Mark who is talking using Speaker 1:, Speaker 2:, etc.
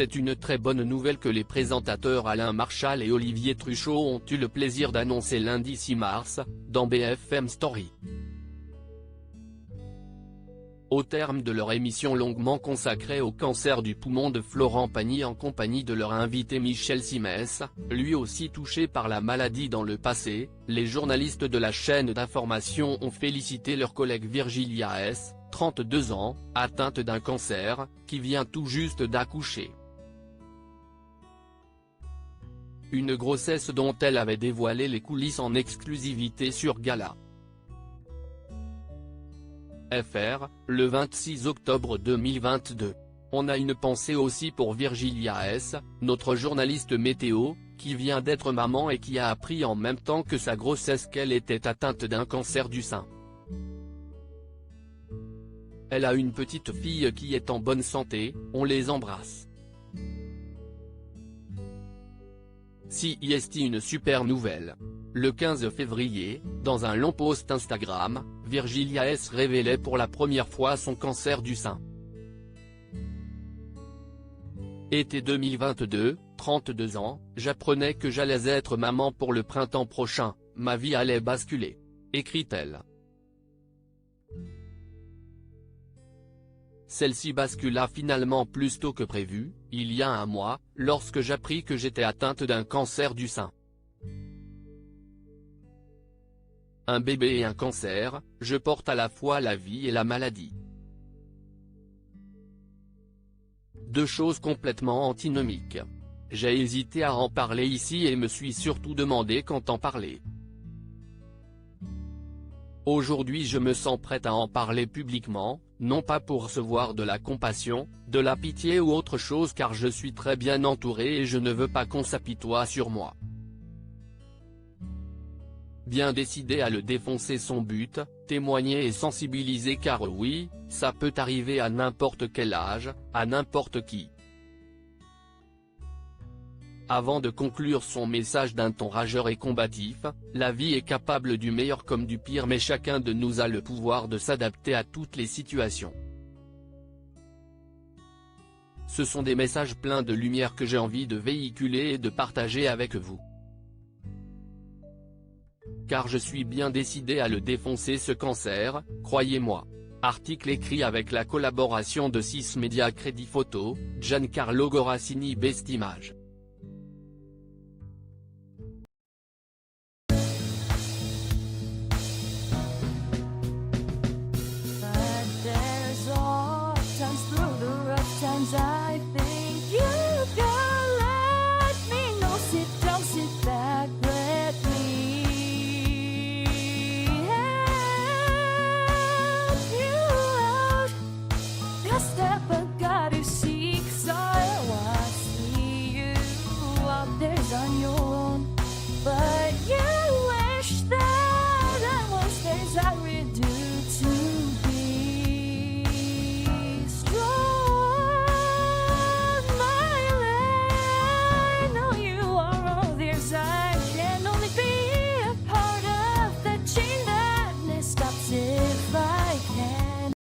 Speaker 1: C'est une très bonne nouvelle que les présentateurs Alain Marchal et Olivier Truchot ont eu le plaisir d'annoncer lundi 6 mars, dans BFM Story. Au terme de leur émission longuement consacrée au cancer du poumon de Florent Pagny en compagnie de leur invité Michel Simès, lui aussi touché par la maladie dans le passé, les journalistes de la chaîne d'information ont félicité leur collègue Virgilia S., 32 ans, atteinte d'un cancer, qui vient tout juste d'accoucher. Une grossesse dont elle avait dévoilé les coulisses en exclusivité sur Gala. FR, le 26 octobre 2022. On a une pensée aussi pour Virgilia S., notre journaliste météo, qui vient d'être maman et qui a appris en même temps que sa grossesse qu'elle était atteinte d'un cancer du sein. Elle a une petite fille qui est en bonne santé, on les embrasse. Si est une super nouvelle. Le 15 février, dans un long post Instagram, Virgilia S. révélait pour la première fois son cancer du sein. Été 2022, 32 ans, j'apprenais que j'allais être maman pour le printemps prochain, ma vie allait basculer. Écrit-elle. Celle-ci bascula finalement plus tôt que prévu, il y a un mois, lorsque j'appris que j'étais atteinte d'un cancer du sein. Un bébé et un cancer, je porte à la fois la vie et la maladie. Deux choses complètement antinomiques. J'ai hésité à en parler ici et me suis surtout demandé quand en parler. Aujourd'hui je me sens prête à en parler publiquement, non pas pour recevoir de la compassion, de la pitié ou autre chose car je suis très bien entourée et je ne veux pas qu'on s'apitoie sur moi. Bien décidé à le défoncer son but, témoigner et sensibiliser car oui, ça peut arriver à n'importe quel âge, à n'importe qui. Avant de conclure son message d'un ton rageur et combatif, la vie est capable du meilleur comme du pire mais chacun de nous a le pouvoir de s'adapter à toutes les situations. Ce sont des messages pleins de lumière que j'ai envie de véhiculer et de partager avec vous. Car je suis bien décidé à le défoncer ce cancer, croyez-moi. Article écrit avec la collaboration de 6 médias Crédit Photo, Giancarlo Gorassini Best Image.